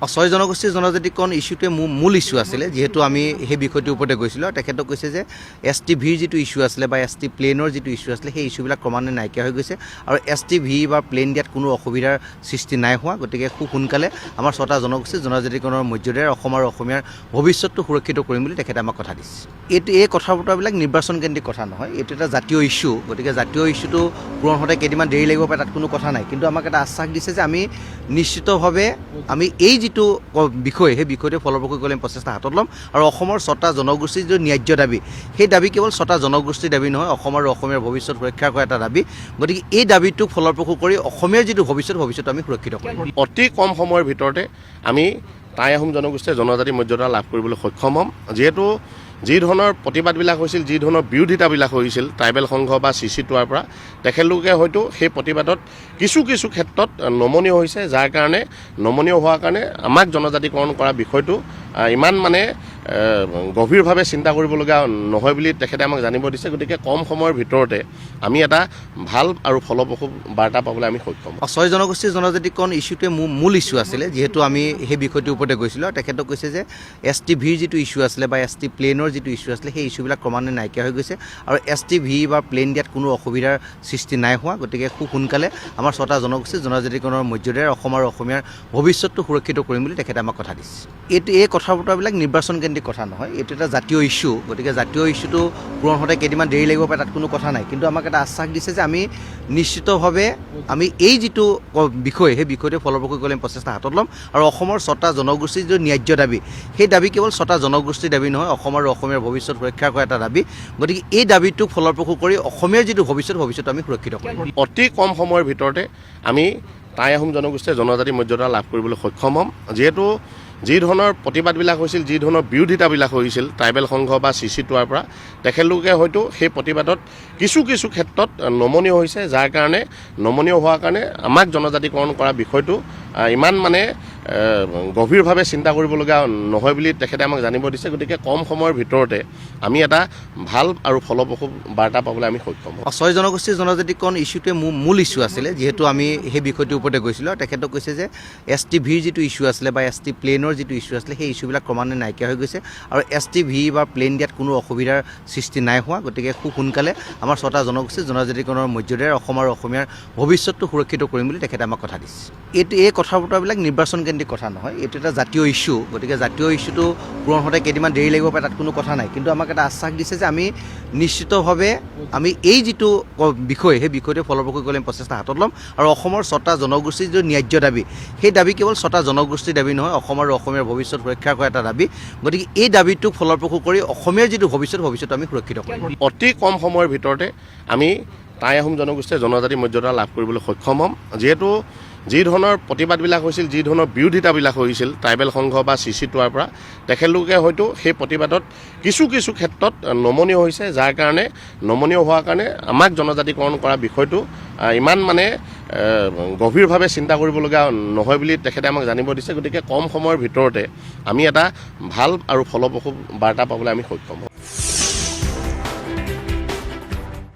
ছয় জনগোষ্ঠীৰ জনজাতিকৰণ ইস্যুটোৱে মূল ইস্যু আছিলে যিহেতু আমি সেই বিষয়টোৰ ওপৰতে গৈছিলোঁ তেখেতক কৈছে যে এছ টি ভিৰ যিটো ইস্যু আছিলে বা এছ টি প্লেনৰ যিটো ইস্যু আছিলে সেই ইস্যুবিলাক ক্ৰমান্বয়ে নাইকিয়া হৈ গৈছে আৰু এছ টি ভি বা প্লেন দিয়াত কোনো অসুবিধাৰ সৃষ্টি নাই হোৱা গতিকে খুব সোনকালে আমাৰ ছটা জনগোষ্ঠীৰ জনজাতিকৰণৰ মৰ্যাদাৰে অসম আৰু অসমীয়াৰ ভৱিষ্যতটো সুৰক্ষিত কৰিম বুলি তেখেতে আমাক কথা দিছে। এই কথা বতৰাবিলাক নিৰ্বাচনকেন্দ্ৰিক কথা নহয়, এইটো এটা জাতীয় ইস্যু। গতিকে জাতীয় ইস্যুটো পূৰণ হওঁতে কেইদিনমান দেৰি লাগিব পাৰে, তাত কোনো কথা নাই। কিন্তু আমাক এটা আশ্বাস দিছে যে আমি নিশ্চিতভাৱে আমি এই যিটো বিষয় সেই বিষয়টো ফলপ্ৰসূ কৰি আমি প্ৰচেষ্টা হাতত ল'ম আৰু অসমৰ ছটা জনগোষ্ঠীৰ যিটো ন্যায্য দাবী সেই দাবী কেৱল ছটা জনগোষ্ঠীৰ দাবী নহয়, অসম আৰু অসমীয়াৰ ভৱিষ্যত সুৰক্ষা কৰা এটা দাবী। গতিকে এই দাবীটোক ফলপ্ৰসূ কৰি অসমীয়াৰ যিটো ভৱিষ্যত আমি সুৰক্ষিত কৰিম। অতি কম সময়ৰ ভিতৰতে আমি টাই আহোম জনগোষ্ঠীয়ে জনজাতি মৰ্যাদা লাভ কৰিবলৈ সক্ষম হ'ম। যিহেতু যি ধৰণৰ প্ৰতিবাদবিলাক হৈছিল, যি ধৰণৰ বিৰোধিতাবিলাক হৈছিল ট্ৰাইবেল সংঘ বা CC2ৰ পৰা, তেখেতলোকে হয়তো সেই প্ৰতিবাদত কিছু ক্ষেত্ৰত নমনীয় হৈছে, যাৰ কাৰণে নমনীয় হোৱাৰ কাৰণে আমাক জনজাতিকৰণ কৰা বিষয়টো ইমান গভীৰভাৱে চিন্তা কৰিবলগীয়া নহয় বুলি তেখেতে আমাক জানিব দিছে। গতিকে কম সময়ৰ ভিতৰতে আমি এটা ভাল আৰু ফলপ্ৰসূ বাৰ্তা পাবলৈ আমি সক্ষম হ'ম। ছয় জনগোষ্ঠীৰ জনজাতিকৰণ ইস্যুটোৱে মূল ইস্যু আছিলে যিহেতু আমি সেই বিষয়টোৰ ওপৰতে গৈছিলোঁ তেখেতক কৈছে যে এছ টি ভিৰ যিটো ইস্যু আছিলে বা এছ টি প্লেনৰ যিটো ইস্যু আছিলে সেই ইস্যুবিলাক ক্ৰমান্বয়ে নাইকিয়া হৈ গৈছে আৰু এছ টি ভি বা প্লেন দিয়াত কোনো অসুবিধাৰ সৃষ্টি নাই হোৱা। গতিকে খুব সোনকালে আমাৰ ছটা জনগোষ্ঠীৰ জনজাতিকৰণৰ মৰ্যাদাৰে অসম আৰু অসমীয়াৰ ভৱিষ্যতটো সুৰক্ষিত কৰিম বুলি তেখেতে আমাক কথা দিছে। এই কথা বতৰাবিলাক নিৰ্বাচনকেন্দ্ৰিক কথা নহয়, এইটো এটা জাতীয় ইস্যু। গতিকে জাতীয় ইস্যুটো পূৰণ হওঁতে কেইদিনমান দেৰি লাগিব পাৰে, তাত কোনো কথা নাই। কিন্তু আমাক এটা আশ্বাস দিছে যে আমি নিশ্চিতভাৱে আমি এই যিটো বিষয় সেই বিষয়টো ফলপ্ৰসূ কৰি আমি প্ৰচেষ্টা হাতত ল'ম আৰু অসমৰ ছটা জনগোষ্ঠীৰ যিটো ন্যায্য দাবী সেই দাবী কেৱল ছটা জনগোষ্ঠীৰ দাবী নহয়, অসম আৰু অসমীয়াৰ ভৱিষ্যত সুৰক্ষা কৰা এটা দাবী। গতিকে এই দাবীটোক ফলপ্ৰসূ কৰি অসমীয়াৰ যিটো ভৱিষ্যত আমি সুৰক্ষিত কৰিম। অতি কম সময়ৰ ভিতৰতে আমি টাই আহোম জনগোষ্ঠীয়ে জনজাতি মৰ্যাদা লাভ কৰিবলৈ সক্ষম হ'ম। যিহেতু যি ধৰণৰ প্ৰতিবাদবিলাক হৈছিল, যি ধৰণৰ বিৰোধিতাবিলাক হৈছিল ট্ৰাইবেল সংঘ বা CC2ৰ পৰা, তেখেতলোকে হয়তো সেই প্ৰতিবাদত কিছু ক্ষেত্ৰত নমনীয় হৈছে, যাৰ কাৰণে নমনীয় হোৱাৰ কাৰণে আমাক জনজাতিকৰণ কৰা বিষয়টো ইমান গভীৰভাৱে চিন্তা কৰিবলগীয়া নহয় বুলি তেখেতে আমাক জানিব দিছে। গতিকে কম সময়ৰ ভিতৰতে আমি এটা ভাল আৰু ফলপ্ৰসূ বাৰ্তা পাবলৈ আমি সক্ষম হ'ম। ছয় জনগোষ্ঠীৰ জনজাতিকৰণ ইস্যুটোৱে মূল ইস্যু আছিলে যিহেতু আমি সেই বিষয়টোৰ ওপৰতে গৈছিলোঁ তেখেতক কৈছে যে এছ টি ভিৰ যিটো ইস্যু আছিলে বা এছ টি প্লেনৰ যিটো ইস্যু আছিলে সেই ইস্যুবিলাক ক্ৰমান্বয়ে নাইকিয়া হৈ গৈছে আৰু এছ টি ভি বা প্লেন দিয়াত কোনো অসুবিধাৰ সৃষ্টি নাই হোৱা। গতিকে খুব সোনকালে আমাৰ ছটা জনগোষ্ঠীৰ জনজাতিকৰণৰ মৰ্যাদাৰে অসম আৰু অসমীয়াৰ ভৱিষ্যতটো সুৰক্ষিত কৰিম বুলি তেখেতে আমাক কথা দিছে। এই কথা বতৰাবিলাক নিৰ্বাচনকেন্দ্ৰিক কথা নহয়, এইটো এটা জাতীয় ইস্যু। গতিকে জাতীয় ইস্যুটো পূৰণ হওঁতে কেইদিনমান দেৰি লাগিব পাৰে, তাত কোনো কথা নাই। কিন্তু আমাক এটা আশ্বাস দিছে যে আমি নিশ্চিতভাৱে আমি এই যিটো বিষয় সেই বিষয়টো ফলপ্ৰসূ কৰি আমি প্ৰচেষ্টা হাতত ল'ম আৰু অসমৰ ছটা জনগোষ্ঠীৰ যিটো ন্যায্য দাবী সেই দাবী কেৱল ছটা জনগোষ্ঠীৰ দাবী নহয়, অসম আৰু অসমীয়াৰ ভৱিষ্যত সুৰক্ষা কৰা এটা দাবী। গতিকে এই দাবীটোক ফলপ্ৰসূ কৰি অসমীয়াৰ যিটো ভৱিষ্যত আমি সুৰক্ষিত কৰিম। অতি কম সময়ৰ ভিতৰতে আমি টাই আহোম জনগোষ্ঠীয়ে জনজাতি মৰ্যাদা লাভ কৰিবলৈ সক্ষম হ'ম। যিহেতু যি ধৰণৰ প্ৰতিবাদবিলাক হৈছিল, যি ধৰণৰ বিৰোধিতাবিলাক হৈছিল ট্ৰাইবেল সংঘ বা CC2ৰ পৰা, তেখেতলোকে হয়তো সেই প্ৰতিবাদত কিছু ক্ষেত্ৰত নমনীয় হৈছে, যাৰ কাৰণে নমনীয় হোৱাৰ কাৰণে আমাক জনজাতিকৰণ কৰা বিষয়টো ইমান গভীৰভাৱে চিন্তা কৰিবলগীয়া নহয় বুলি তেখেতে আমাক জানিব দিছে। গতিকে কম সময়ৰ ভিতৰতে আমি এটা ভাল আৰু ফলপ্ৰসূ বাৰ্তা পাবলৈ আমি সক্ষম হ'ম।